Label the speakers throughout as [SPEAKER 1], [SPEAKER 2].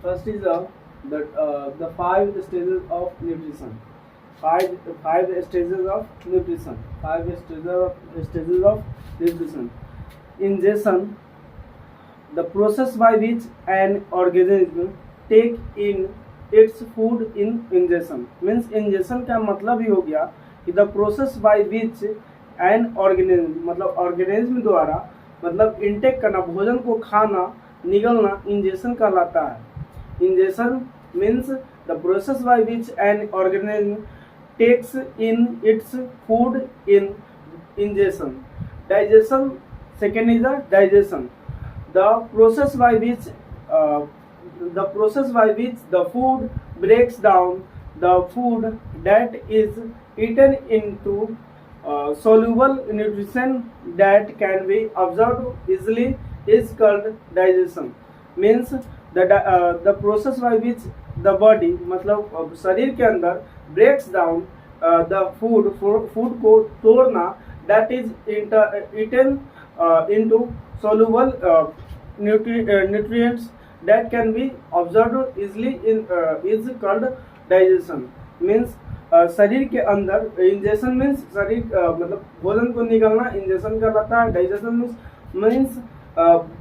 [SPEAKER 1] First is the five stages of nutrition. Five stages of nutrition. Stages of nutrition. Ingestion, the process by which an organism take in its food in ingestion. Means ingestion का मतलब ही हो गया कि the process by which an organism मतलब organism द्वारा मतलब intake करना, भोजन को खाना, निगलना इंजेशन कहलाता है। Ingestion means the process by which an organism takes in its food in ingestion. Digestion, second is the digestion, the process by which the food breaks down the food that is eaten into soluble nutrition that can be absorbed easily is called digestion. Means the process by which the body मतलब शरीर के अंदर breaks down the food को तोड़ना that is eaten into soluble nutrients that can be absorbed easily in is called digestion. Means शरीर के अंदर ingestion means शरीर मतलब भोजन को निकलना इंजेशन कहलाता है। डाइजेशन मीन्स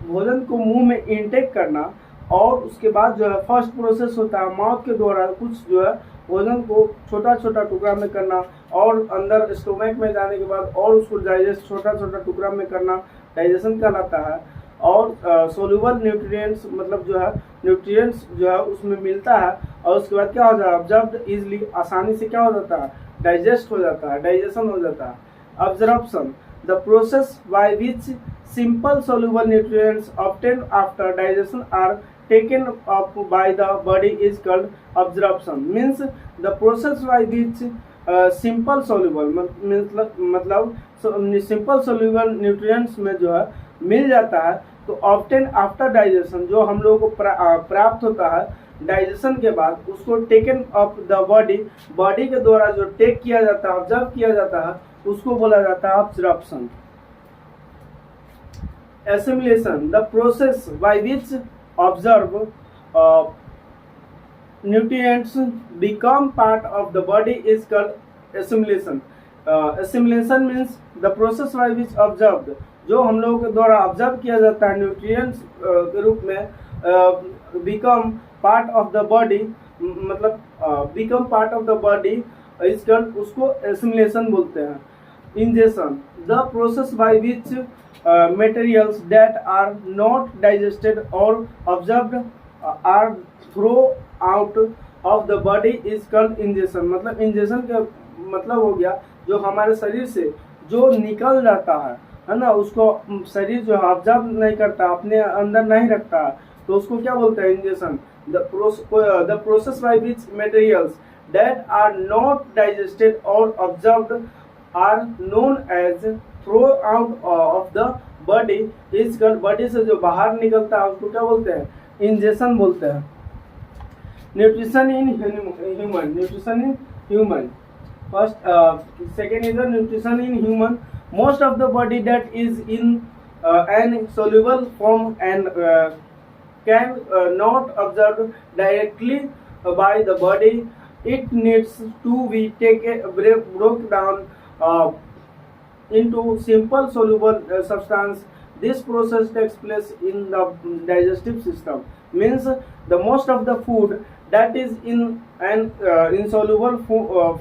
[SPEAKER 1] भोजन को मुंह में इनटेक करना और उसके बाद जो है फर्स्ट प्रोसेस होता है माउथ के द्वारा कुछ जो है भोजन को छोटा छोटा टुकड़ा में करना और अंदर स्टोमक में जाने के बाद और उसको डाइजेस्ट छोटा छोटा टुकड़ा में करना डाइजेशन कहलाता है। और सोल्यूबल न्यूट्रिएंट्स मतलब जो है न्यूट्रिएंट्स जो है उसमें मिलता है और उसके बाद क्या हो जाता है ऑब्जर्व्ड इजली, आसानी से क्या हो जाता है डाइजेस्ट हो जाता है, डाइजेशन हो जाता है। Absorption, the process by which simple soluble nutrients obtained after digestion are taken up by the body is called absorption. Means the process by which simple soluble मतलब simple soluble nutrients में जो है मिल जाता है तो obtained after digestion जो हम लोगों को प्राप्त होता है डाइजेशन के बाद उसको टेकन अप द बॉडी के द्वारा जो टेक किया जाता है ऑब्जर्व किया जाता है उसको बोला जाता है absorption. Assimilation, the process by which observed nutrients become part of the body is called assimilation. Assimilation means the process by which observed जो हम लोगों के द्वारा ऑब्जर्व किया जाता है न्यूट्रिएंट्स के रूप में become part of the body मतलब become part of the body is called उसको assimilation बोलते हैं। Ingestion, the process by which materials that are not digested or absorbed are thrown out of the body is called ingestion। मतलब ingestion का मतलब हो गया जो हमारे शरीर से जो निकल जाता है ना उसको शरीर जो ऑब्जर्व नहीं करता अपने अंदर नहीं रखता तो उसको क्या बोलते हैं ingestion. The process by which materials that are not digested और absorbed are known as throw out of the body is called, body से जो बाहर निकलता है उसको क्या बोलते हैं इंजेशन बोलते हैं। Nutrition in human first second is the nutrition in human. Most of the body that is in an soluble form and can not observe directly by the body, it needs to be broken down into simple soluble substance. This process takes place in the digestive system. Means the most of the food that is in an insoluble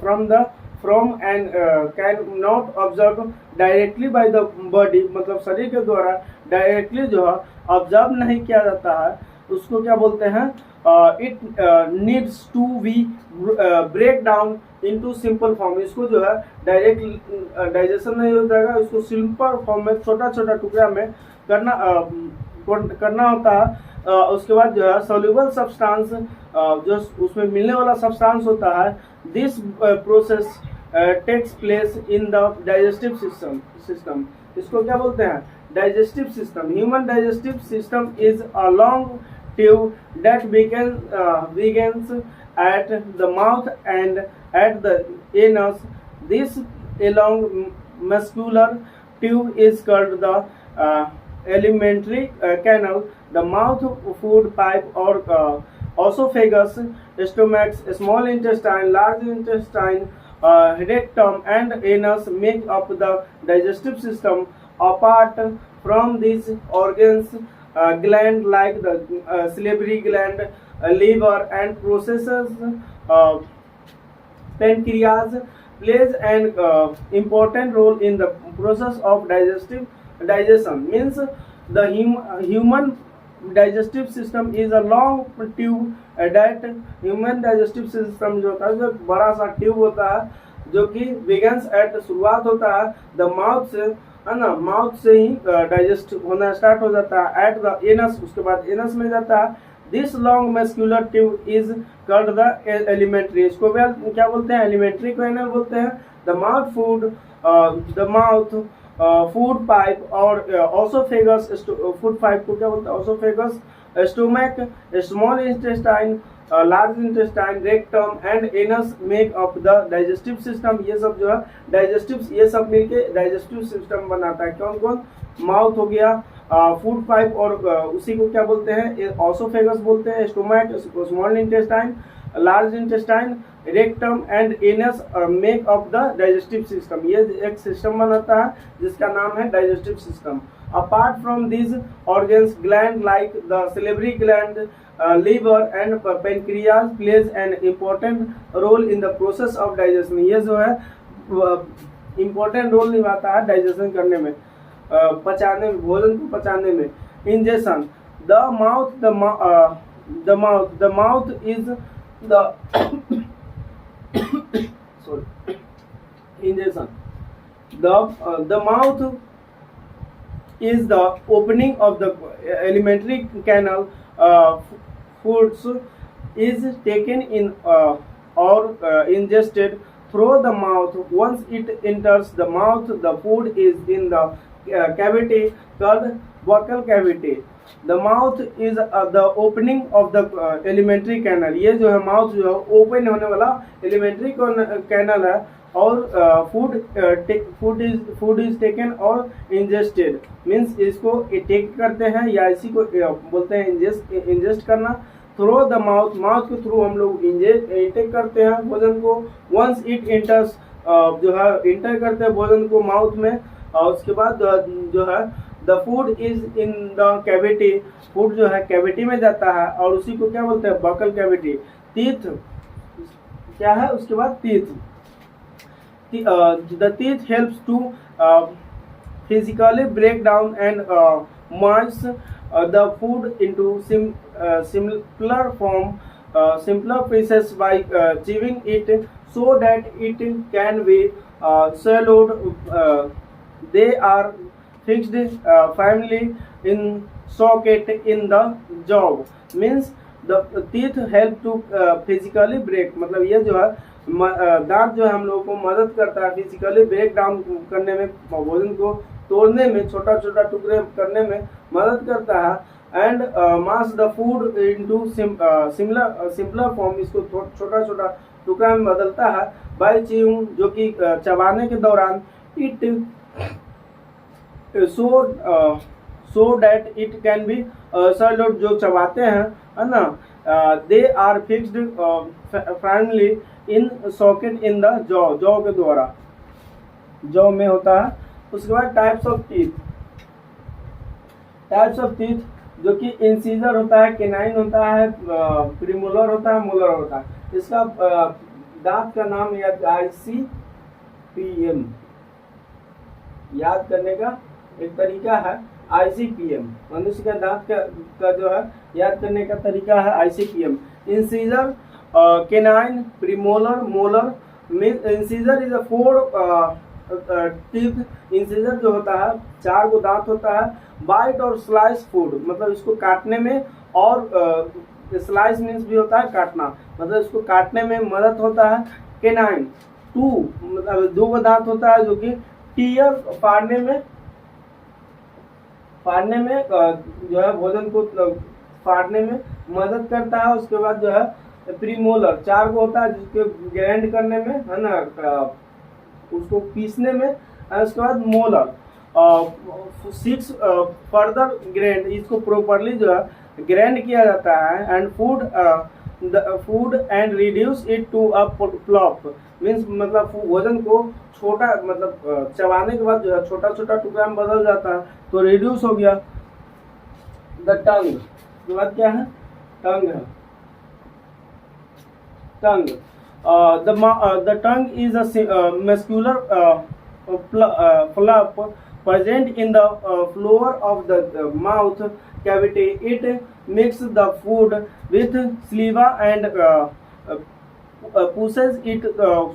[SPEAKER 1] from and can not absorbed directly by the body मतलब शरीर के द्वारा directly जो है observe नहीं किया जाता है उसको क्या बोलते हैं it needs to be break down into simple form. इसको जो है डायरेक्ट डाइजेशन नहीं हो जाएगा, इसको सिंपल फॉर्म में छोटा छोटा टुकड़ा में करना होता है। उसके बाद जो है सोल्यूबल सब्सटेंस जो उसमें मिलने वाला सब्सटेंस होता है this process takes place in the digestive system. इसको क्या बोलते हैं digestive system. Human digestive system is a long tube that begins at the mouth and at the anus. This long muscular tube is called the alimentary canal. The mouth food pipe or oesophagus, stomachs, small intestine, large intestine, rectum and anus make up the digestive system. Apart from these organs, gland like the salivary gland, liver and processes, uh, pancreas plays an important role in the process of digestion. Means the human digestive system is a long tube that human digestive system जो होता है जो बड़ा सा tube होता है जो कि बिगन्स एट शुरुआत होता है द माउथ से, है ना, माउथ से ही डाइजेस्ट होना स्टार्ट हो जाता है एट द एनस, उसके बाद एनस में जाता है. This long muscular tube is called the alimentary. इसको क्या बोलते हैं? एलिमेंट्री कैनल बोलते हैं. The mouth food, the mouth food pipe और ऑसोफेगस, फूड पाइप को क्या बोलते हैं? Oesophagus, stomach, small intestine, large intestine, rectum and anus make up the digestive system. ये सब जो है डाइजेस्टिव, ये सब मिलके डाइजेस्टिव सिस्टम बनाता है. कौन कौन? माउथ हो गया, फूड पाइप और उसी को क्या बोलते हैं? ऑसोफेगस बोलते हैं. Stomach, small intestine, large intestine, rectum and anus make up the digestive system. ये एक सिस्टम बनाता है जिसका नाम है digestive system. Apart from this organs, gland like the salivary gland, liver and pancreas plays an important role in the process of digestion. ये जो है important role निभाता है डाइजेशन करने में, पचाने में, भोजन को पचाने में. Injection, the mouth is the sorry, ingestion, the mouth is the opening of the alimentary canal. Foods is taken in or ingested through the mouth. Once it enters the mouth, the food is in the cavity called buccal cavity. The mouth is the opening of the alimentary canal. ये जो है mouth जो है open होने वाला alimentary canal है. और food is taken और इंजेस्टेड मीन्स इसको टेक करते हैं या इसी को बोलते हैं इंजेस्ट करना. थ्रू द माउथ, माउथ के थ्रू हम लोग इंटेक करते हैं भोजन को. वंस इट इंटर्स, जो है इंटर करते हैं भोजन को माउथ में, और उसके बाद जो है the food is in the cavity, food जो है कैविटी में जाता है और उसी को क्या बोलते हैं? Buccal cavity. टीथ क्या है? उसके बाद teeth. The teeth helps to physically break down and merge the food into simpler form, simpler pieces by chewing it so that it can be swallowed. They are fixed firmly in socket in the jaw. Means the teeth help to physically break. मतलब ये जो है दांत जो है हम लोगों को मदद करता है फिजिकली ब्रेक डाउन करने में, भोजन को तोड़ने में, छोटा छोटा टुकड़े करने में मदद करता है. And mass the food into simpler form, इसको छोटा छोटा टुकड़ा में बदलता है. बाय च्यूइंग, जो कि चबाने के दौरान. It so that it can be swallowed, जो चबाते हैं, है ना, they are fixed firmly in socket in the jaw के द्वारा, जॉ में होता है. उसके बाद टाइप्स ऑफ टीथ, जो कि इंसीजर होता है, केनाइन होता है, प्रीमोलर होता है, मोलर होता है. इसका दांत का नाम ICPM याद करने का एक तरीका है. ICPM मनुष्य का दांत का जो है याद करने का तरीका है ICPM. Incisor, canine, premolar, molar. Incisor is a 4 teeth. Incisor जो होता है 4 को दांत होता है. बाइट और स्लाइस फूड, मतलब इसको काटने में, और स्लाइस मीन्स भी होता है काटना, मतलब इसको काटने में मदद होता है. केनाइन 2, मतलब 2 का दांत होता है जो कि टीयर फाड़ने में जो है भोजन को फाड़ने में मदद करता है. उसके बाद जो है प्रीमोलर 4 को होता है जिसके ग्राइंड करने में, है ना, उसको पीसने में. उसके बाद मोलर 6 फर्दर ग्राइंड, इसको प्रॉपरली जो है ग्राइंड किया जाता है and food and reduce it to a pulp means मतलब भोजन को छोटा मतलब चबाने के बाद जो है छोटा छोटा टुकड़ा में बदल जाता है तो रिड्यूस हो गया। द टंग के बाद क्या है टंग है टंग the tongue is a muscular flap present in the floor of the mouth cavity. It mixes the food with saliva and pushes it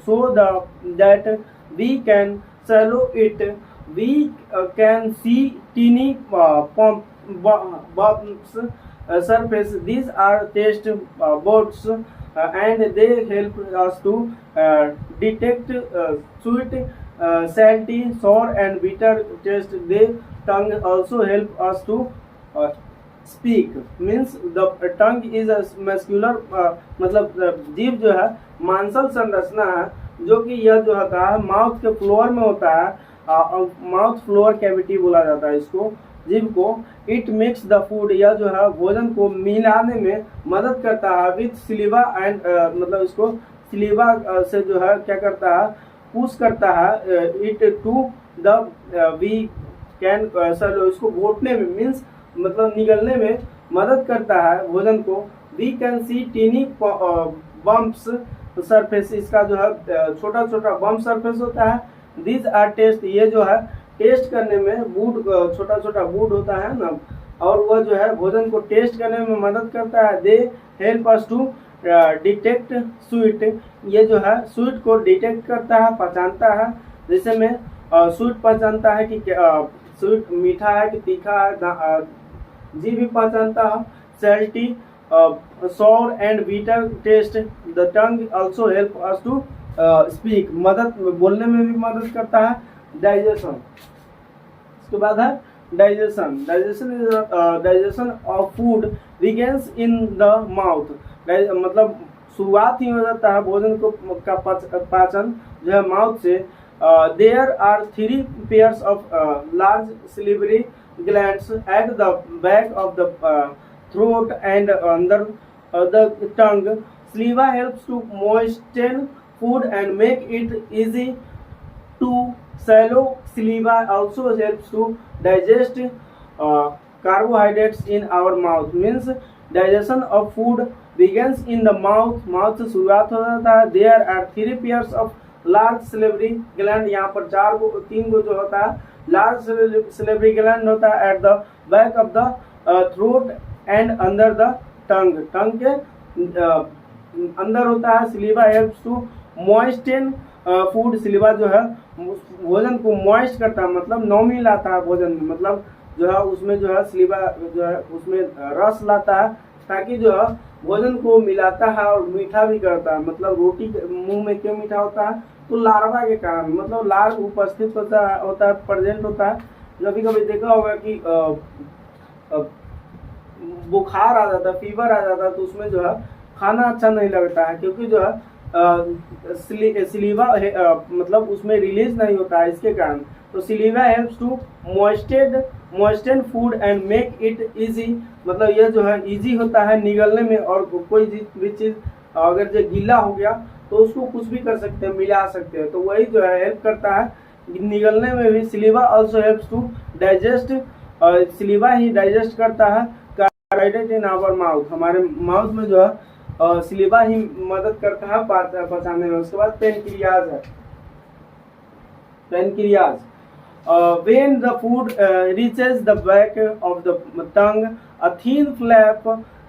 [SPEAKER 1] so that we can swallow it. We can see teeny bumps surface. These are taste buds and they help us to detect sweet, salty, sour and bitter taste. They tongue also help us to speak means the tongue is a muscular मतलब जीभ जो है मांसल संरचना है जो कि यह जो होता है माउथ के फ्लोर में होता है माउथ फ्लोर कैविटी बोला जाता है इसको जीभ को। इट मिक्स द फूड यह जो है भोजन को मिलाने में मदद करता है विथ सिलीवा एंड मतलब इसको सिलीवा से जो है क्या करता है पुश करता है it to the we can swallow इसको घोटने में मीन्स मतलब निगलने में मदद करता है भोजन को। We can see tiny bumps surface इसका जो है छोटा छोटा बम्प सरफेस होता है। दिस आर टेस्ट ये जो है टेस्ट करने में बूड छोटा छोटा बूड होता है ना और वह जो है भोजन को टेस्ट करने में मदद करता है। They help us to detect sweet ये जो है स्वीट को डिटेक्ट करता है पहचानता है जैसे में स्वीट पहचानता है कि स्वीट मीठा है कि तीखा है जी भी पहचानता है। सैल्टी sour and bitter taste. The tongue also help us to speak मदद बोलने में भी मदद करता है। डाइजेशन इसके बाद है digestion digestion of food begins in the mouth मतलब शुरुआत ही हो जाता है भोजन को का पाचन जो है माउथ से। There are 3 pairs of large salivary glands at the back of the throat and under the tongue. Saliva helps to moisten food and make it easy to swallow. Saliva also helps to digest carbohydrates in our mouth. Means digestion of food begins in the mouth. Mouth से शुरुआत हो जाता है। There are 3 pairs of large salivary gland. यहाँ पर 3 गो जो होता है लार्ज सिलेवरी ग्लैंड होता है at the back of the throat and under the tongue tongue के अंदर होता है। Saliva helps to moisten food saliva जो है भोजन को मॉइस्ट करता है मतलब नमी लाता है भोजन में मतलब जो है उसमें जो है सिलीवा जो है उसमें रस लाता है ताकि जो है भोजन को मिलाता है और मीठा भी करता है। मतलब रोटी मुंह में क्यों मीठा होता है तो लार्वा के कारण मतलब लार्व उपस्थित होता है प्रेजेंट होता है। कभी कभी देखा होगा कि बुखार आ जाता है फीवर आ जाता है तो उसमें जो है खाना अच्छा नहीं लगता है क्योंकि जो है सिलीवा मतलब उसमें रिलीज नहीं होता है इसके कारण। तो saliva helps to moisten food and make it easy मतलब यह जो है इजी होता है निगलने में और कोई भी चीज़ अगर जो गीला हो गया तो उसको कुछ भी कर सकते हैं मिला सकते हैं तो वही जो है हेल्प करता है निगलने में भी। Saliva also helps to digest saliva ही डाइजेस्ट करता है कार्बोहाइड्रेट इन आवर माउथ हमारे माउथ में जो है सिलीवा ही मदद करता है पचाने में। उसके बाद पेनक्रियाज है pancreas when the food reaches the back of the tongue a thin flap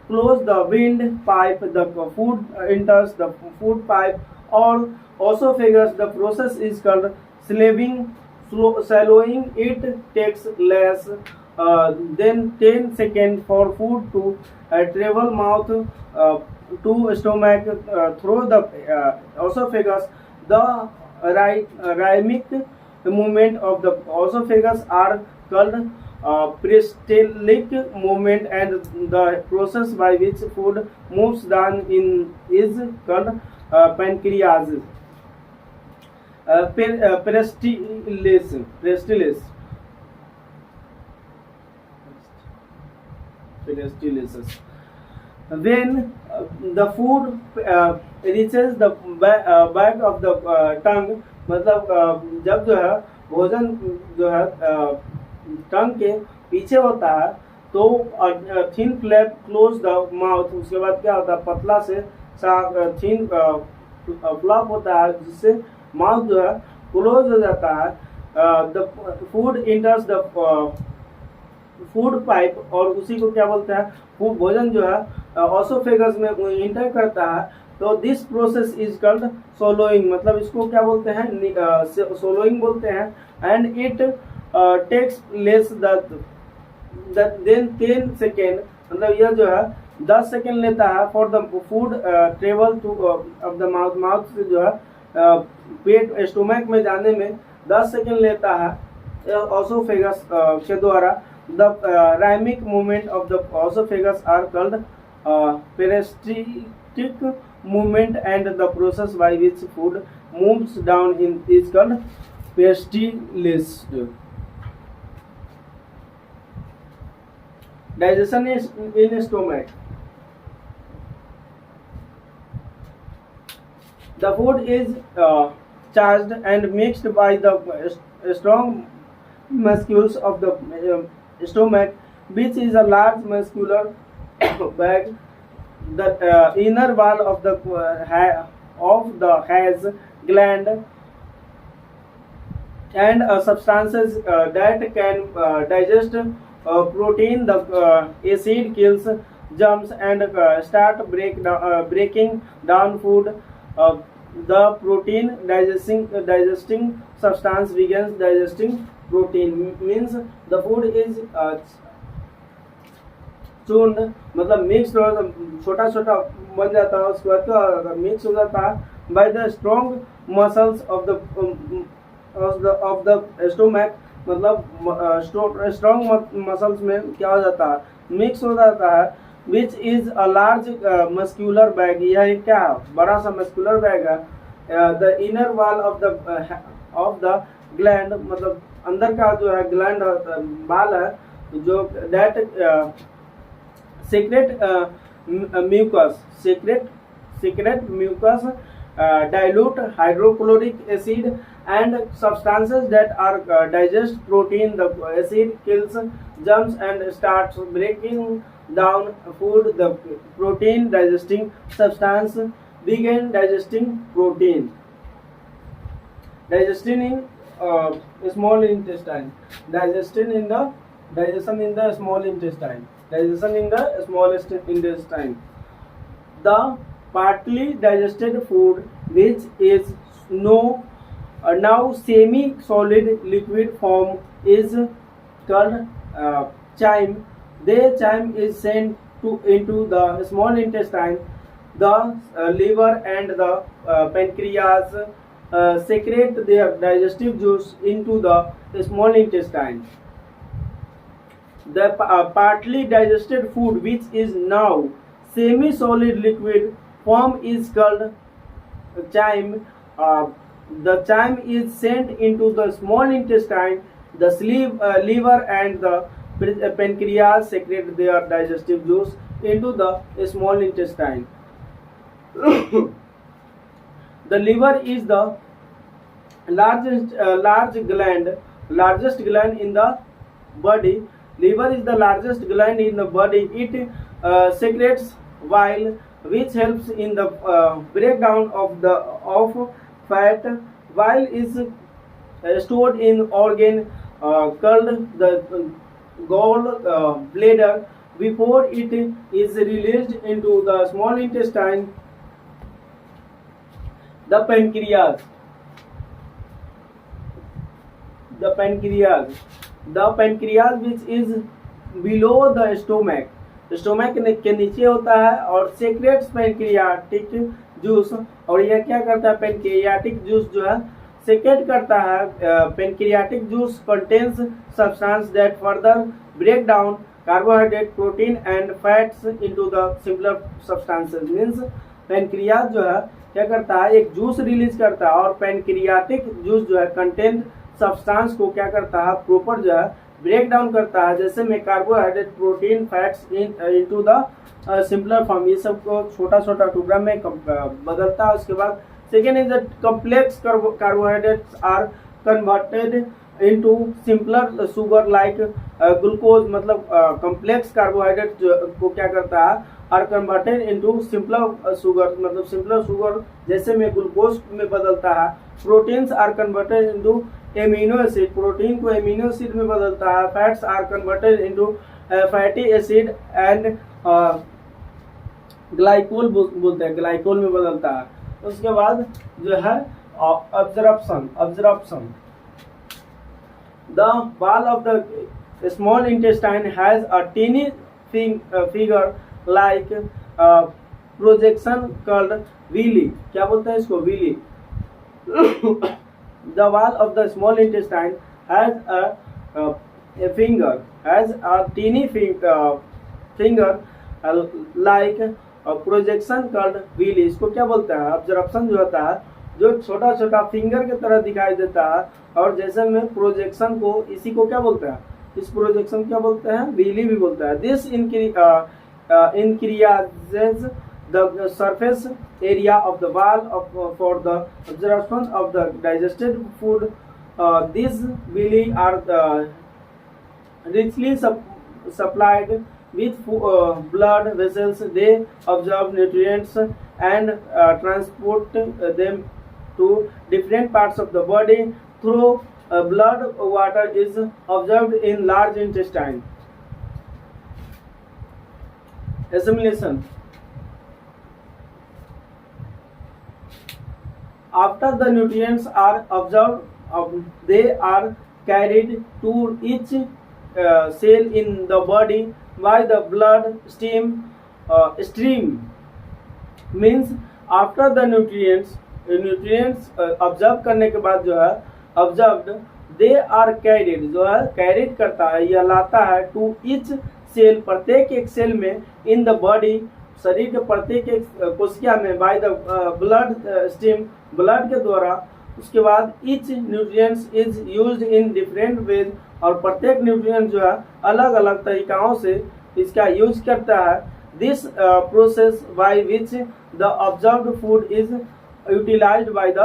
[SPEAKER 1] close the windpipe the food enters the food pipe or esophagus. The process is called swallowing. It takes less than 10 seconds for food to travel mouth to stomach through the esophagus. The rhythmic movement of the esophagus are called peristaltic movement and the process by which food moves down in is called pancreas. Peristalsis peristalsis. When the food reaches the back of the tongue, मतलब जब जो है भोजन जो है टंग के पीछे होता है तो thin flap close the mouth, उसके बाद क्या होता है पतला से थिन फ्लॉप होता है जिससे माउथ जो है क्लोज हो जाता है. The food इंटर्स the food pipe, और उसी को क्या बोलते हैं फूड भोजन जो है ऑसोफेगस में इंटर करता है. तो this process is called swallowing, मतलब इसको क्या बोलते हैं सोलोइंग बोलते हैं. And it takes less than 10 second, मतलब यह जो है 10 सेकेंड लेता है for the food travel to of the mouth, mouth से जो है पेट स्टोमक में जाने में 10 सेकेंड लेता है ऑसोफेगस के द्वारा. The rhythmic movement of the esophagus are called peristaltic movement, and the process by which food moves down is called peristalsis. Digestion is in stomach. The food is charged and mixed by the strong muscles of the stomach, which is a large muscular bag. The inner wall of the has gland and substances that can digest protein. The acid kills germs and start breaking down food. The protein digesting substance begins digesting protein, means the food is churned, मतलब mix छोटा छोटा बन जाता है, उसके बाद क्या mix हो जाता है by the strong muscles of the stomach, मतलब स्ट्रॉन्ग मसल्स में क्या हो जाता है मिक्स हो जाता है. Which is a large muscular bag, यह एक क्या बड़ा सा मस्क्यूलर बैग है. The inner wall of the gland, मतलब अंदर का जो है ग्लैंड बाल है जो that secrete mucus dilute hydrochloric acid and substances that are digest protein. The acid kills germs and starts breaking down food. The protein digesting substance begin digesting protein. Digestion in small intestine. Digestion in the small intestine. Digestion in the small intestine. The partly digested food, which is now semi-solid liquid form, is called chyme. The chyme is sent into the small intestine. The liver and the pancreas secrete their digestive juice into the small intestine. The partly digested food, which is now semi-solid liquid form, is called chyme. The chyme is sent into the small intestine. The liver and the pancreas secrete their digestive juice into the small intestine. The liver is the largest gland in the body. Liver is the largest gland in the body. It secretes bile, which helps in the breakdown of fat. Bile is stored in organ called the gallbladder before it is released into the small intestine. The pancreas, which is below the stomach, stomach के नीचे होता है, और secrets pancreatic juice. और यह क्या करता है पैनक्रियाटिक जूस जो है सेक्रेट करता है. Pancreatic juice contains substance that further break down carbohydrate protein and fats into the simpler substances. Means pancreas जो है क्या करता है एक जूस रिलीज करता है, और पैनक्रियाटिक जूस जो है कंटेंट सब्सटेंस को क्या करता है प्रॉपर जो है ब्रेक डाउन करता है, जैसे में carbohydrate, protein, fats into the simpler form, ये सब को छोटा छोटा टुकड़ा में बदलता है। उसके बाद second is the complex carbohydrates are converted into simpler sugar like glucose, मतलब कॉम्प्लेक्स कार्बोहाइड्रेट को क्या करता है, are converted into simpler sugar, मतलब सिंपलर शुगर जैसे में ग्लूकोज में बदलता है। Proteins are converted into amino acid, protein को एमिनो एसिड में बदलता है। Fats are converted into fatty acid and glycol बोलते हैं, ग्लाइकोल में बदलता है। उसके बाद जो है absorption, the wall of the small intestine has a teeny figure like projection called villi, क्या बोलते हैं इसको, villi. The wall of the small intestine has a finger, has a teeny finger like a projection called villi. इसको क्या बोलते हैं, absorption जो होता है जो छोटा छोटा फिंगर की तरह दिखाई देता है, और जैसे में प्रोजेक्शन को, इसी को क्या बोलते हैं, इस प्रोजेक्शन क्या बोलते हैं, विली भी बोलता है। This increases the surface area of the wall for the absorption of the digested food. These villi are richly supplied with blood vessels. They absorb nutrients and transport them to different parts of the body through blood. Water is absorbed in large intestine. Assimilation. After the nutrients are absorbed, they are carried to each cell in the body by the blood stream. Means after the nutrients observe करने के बाद जो है observed, they are carried, जो है carried करता है या लाता है, टू ईच सेल, प्रत्येक एक सेल में, इन द बॉडी, शरीर के प्रत्येक एक कोशिका में, bye the blood stream, blood के द्वारा। उसके बाद each nutrients is used in different ways, और प्रत्येक न्यूट्रिएंट जो है अलग अलग तरीकाओं से इसका यूज करता है। This process by which the observed food is utilised by the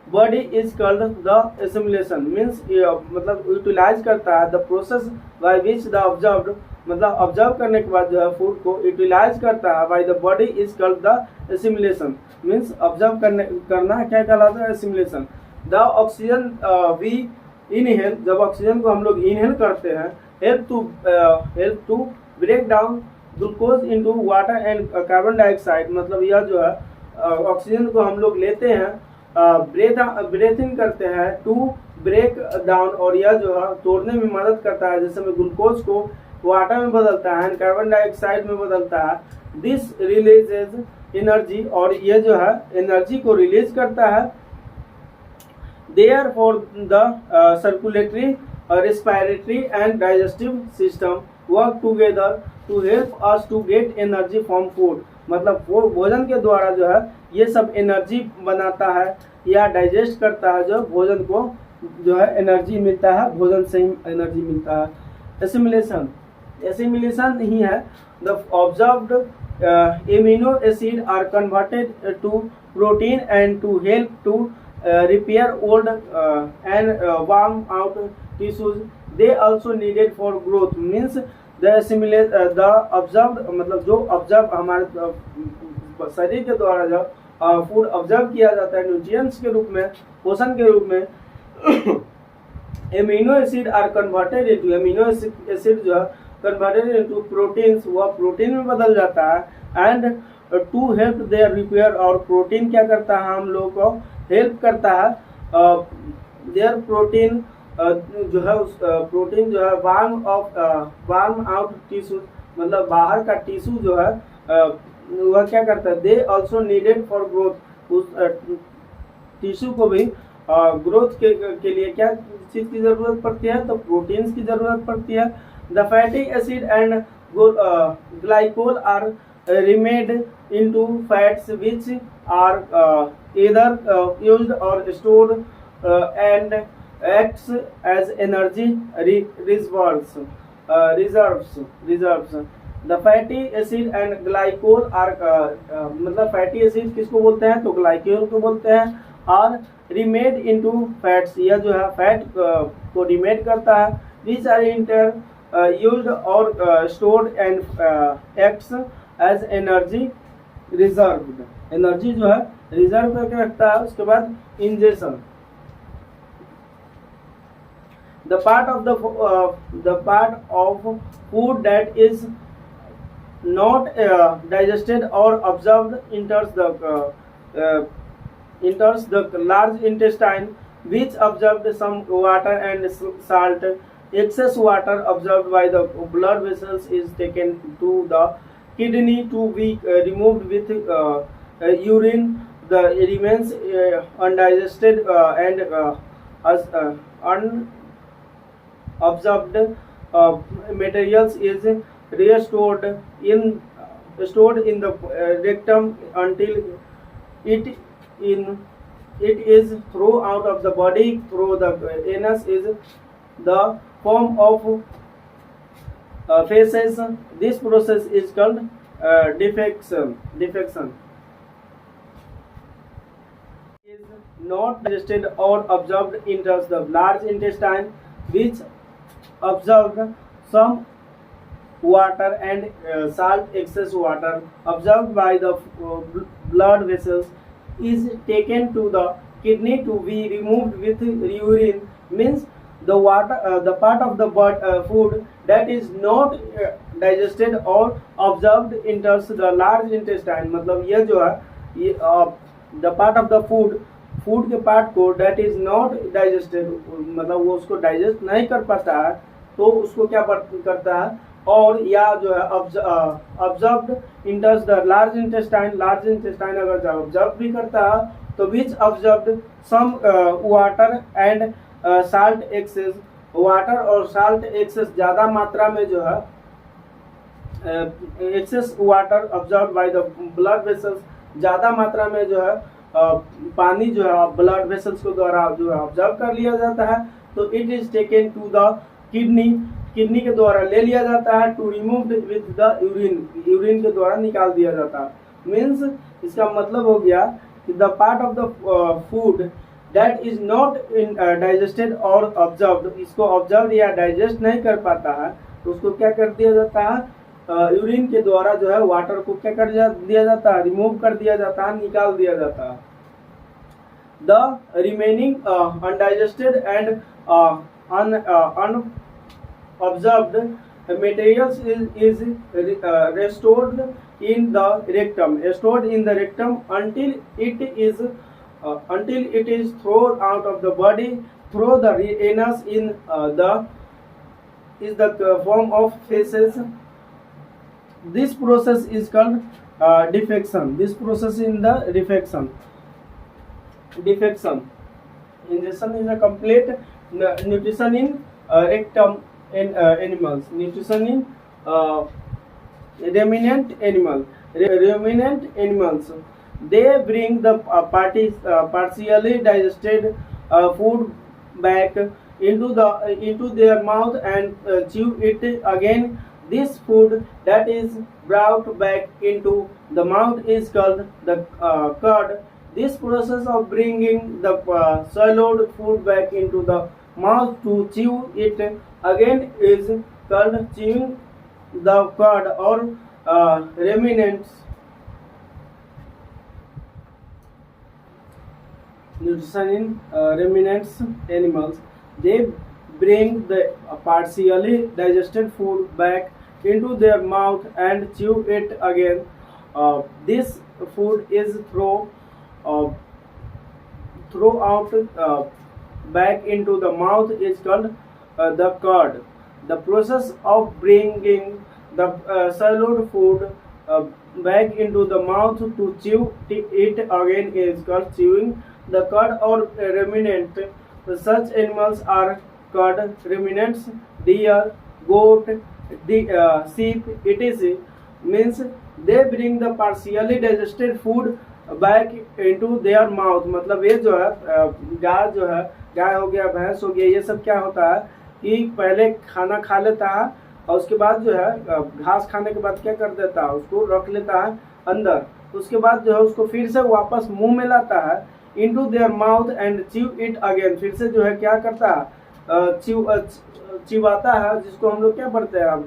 [SPEAKER 1] body is called the assimilation. Means मतलब यूटिलाइज करता है, the process by which the observed, मतलब ऑब्जर्व करने के बाद जो है फूड को यूटिलाइज करता है, by the body is called the assimilation. Means observe करना क्या कहलाता है, assimilation. The oxygen we inhale, जब ऑक्सीजन को हम लोग इनहेल करते हैं, help to break down glucose into water and carbon dioxide, मतलब यह जो है ऑक्सीजन को हम लोग लेते हैं, ब्रेथ इन करते हैं, टू ब्रेक डाउन, और यह जो है तोड़ने में मदद करता है, जैसे में ग्लूकोज को वाटर में बदलता है, कार्बन डाइऑक्साइड में बदलता है। दिस रिलीजेज एनर्जी, और यह जो है एनर्जी को रिलीज करता है। Therefore the circulatory, respiratory and digestive system work together to help us to get energy from food, मतलब वो भोजन के द्वारा जो है ये सब एनर्जी बनाता है या डाइजेस्ट करता है, जो भोजन को जो है एनर्जी मिलता है, भोजन से ही एनर्जी मिलता है। एसिमिलेशन ही है, the observed amino acid are converted to protein and to help to repair old and worn out tissues, they also needed for growth. Means the observed, मतलब जो ऑब्जर्व हमारे शरीर के द्वारा जब फूड ऑब्जर्व किया जाता है न्यूट्रिएंट्स के रूप में, पोषण के रूप में, amino acid are converted into, amino acid जो है कन्वर्टेड इनटू प्रोटीन्स, वह प्रोटीन में बदल जाता है। And to help their repair, और प्रोटीन क्या करता है, हम लोगों को हेल्प करता है, देयर प्रोटीन जो है प्रोटीन जो है वार्म आउट टिश्यू, मतलब बाहर का टिश्यू जो है वह क्या करता है, they also needed for growth, उस टिश्यू को भी ग्रोथ के लिए क्या चीज की जरूरत पड़ती है, तो प्रोटीन्स की जरूरत पड़ती है। The fatty acid and glycol are remade into fats which are either used or stored and acts as energy reserves. Reserves. The fatty acid and glycol are मतलब fatty acid किसको बोलते हैं, तो glycol को बोलते हैं, और remade into fats, यह जो है फैट को remade करता है. These are used or stored and acts as energy reserved. Energy जो है रिजर्व करके रखता है. उसके बाद injection. The part of food that is not digested or absorbed enters the large intestine, which absorbed some water and salt. Excess water absorbed by the blood vessels is taken to the kidney to be removed with urine. The remains undigested and unabsorbed materials is stored in the rectum until it is thrown out of the body through the anus is the form of feces. This process is called defecation. Is not digested or absorbed enters the large intestine, which absorbed some water and salt. Excess water absorbed by the blood vessels is taken to the kidney to be removed with urine. Means the water the part of the food that is not digested or absorbed enters the large intestine. मतलब यह जो है ये the part of the food के part को that is not digested, मतलब वो उसको डाइजेस्ट नहीं कर पाता है, तो उसको क्या करता है, और या जो है absorbed enters the large intestine. Large intestine अगर जो ऑब्जर्व भी करता है तो which absorbed some water and salt excess. Water और साल्ट एक्सेस ज़्यादा मात्रा में जो है excess water absorb by the blood vessels, ज़्यादा मात्रा में जो है पानी जो है ब्लड वेसल्स को द्वारा जो है ऑब्जर्व कर लिया जाता है, तो it is taken to the kidney के द्वारा ले लिया जाता है, to remove with the urine के द्वारा निकाल दिया जाता है. मीन्स इसका मतलब हो गया कि the part of the food that is not digested और ऑब्जर्व्ड, इसको ऑब्जर्व या डाइजेस्ट नहीं कर पाता है, तो उसको क्या कर दिया जाता है, यूरिन के द्वारा जो है वाटर को क्या कर दिया जाता है, रिमूव कर दिया जाता है, निकाल दिया जाता है. The remaining undigested and unobserved materials is stored in the rectum until it is thrown out of the body through the anus in the form of feces. This process is called defecation. This process in the defecation. Ingestion is a complete nutrition in rectum in animals. Nutrition in ruminant animals. They bring the partially digested food back into their mouth and chew it again. This food that is brought back into the mouth is called the curd. This process of bringing the swallowed food back into the mouth to chew it again is called chewing the curd or ruminants. Nutrition in ruminants animals. They bring the partially digested food back into their mouth and chew it again. This food is throw out back into the mouth is called the curd. The process of bringing the swallowed food back into the mouth to chew it again is called chewing the curd or ruminant. Such animals are curd ruminants, deer, goat, sheep, etc. Means they bring the partially digested food back into their mouth, मतलब ये जो है गाय जो है, गाय हो गया, भैंस हो गया, ये सब क्या होता है कि पहले खाना खा लेता है और उसके बाद जो है घास खाने के बाद क्या कर देता है, उसको रख लेता है अंदर, उसके बाद जो है उसको फिर से वापस मुंह में लाता है into their mouth and chew it again, फिर से जो है क्या करता है चिबाता है, जिसको हम लोग क्या पढ़ते हैं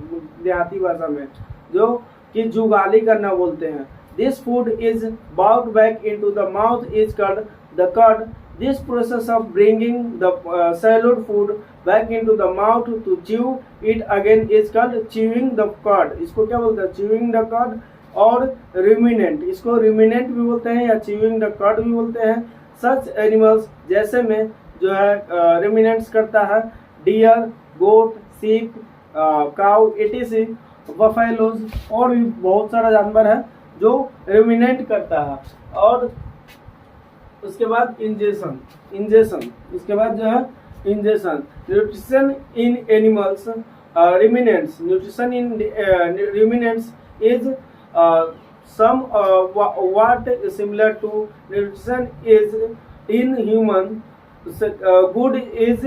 [SPEAKER 1] देहाती भाषा में जो कि जुगाली करना बोलते हैं। This food is brought back into the mouth is called the cud. This process of bringing the swallowed food back into the mouth to chew it again is called chewing the cud. इसको क्या बोलते हैं, chewing the curd. और रिमिनेंट, इसको रिमिनेंट भी बोलते हैं या च्यूइंग द कर्ड भी बोलते हैं। सच एनिमल्स जैसे में जो है रिमिनेंट्स करता है डियर, गोट, सीप, काउ, एटीसी, बफेलोज, और भी बहुत सारा जानवर है जो रिमिनेंट करता है। और उसके बाद इंजेशन, इसके बाद जो है ingestion. Nutrition in animals ruminants, nutrition in ruminants is some what similar to nutrition is in human. Good is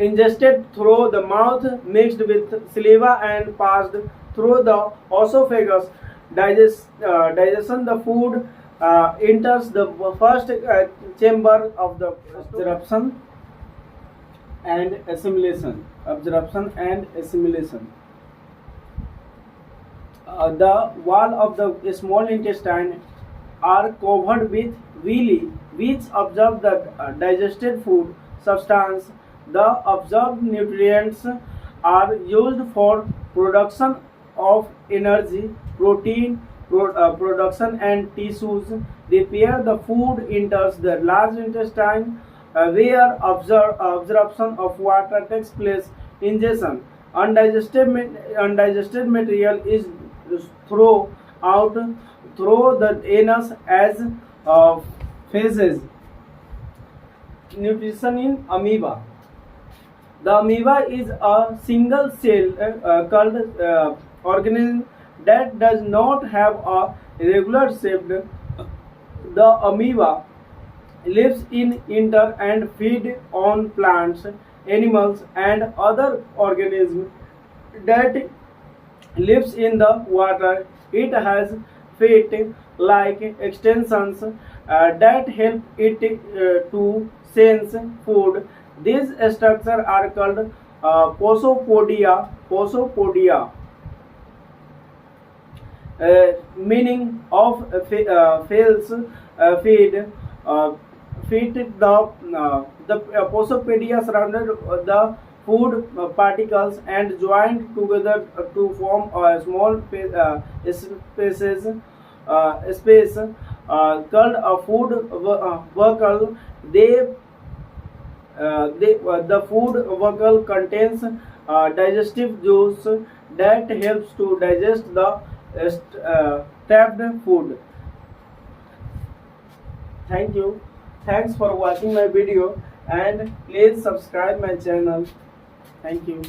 [SPEAKER 1] ingested through the mouth mixed with saliva and passed through the esophagus. Digestion the food enters the first chamber of the absorption and assimilation. The wall of the small intestine are covered with villi, which absorb the digested food substance. The absorbed nutrients are used for production of energy, protein production, and tissues repair. The food enters the large intestine, where absorption of water takes place. Ingestion. Undigested material is thrown out through the anus as feces. Nutrition in amoeba. The amoeba is a single cell organism that does not have a regular shape. The amoeba lives in inter and feed on plants, animals, and other organisms that lives in the water. It has feet-like extensions that help it to sense food. These structures are called posopodia. Meaning of fails feed. Feed the posopodia surrounded the food particles and joined together to form a small space called a food vessel. The food vessel contains digestive juice that helps to digest the trapped food. Thank you. Thanks for watching my video and please subscribe my channel. Thank you.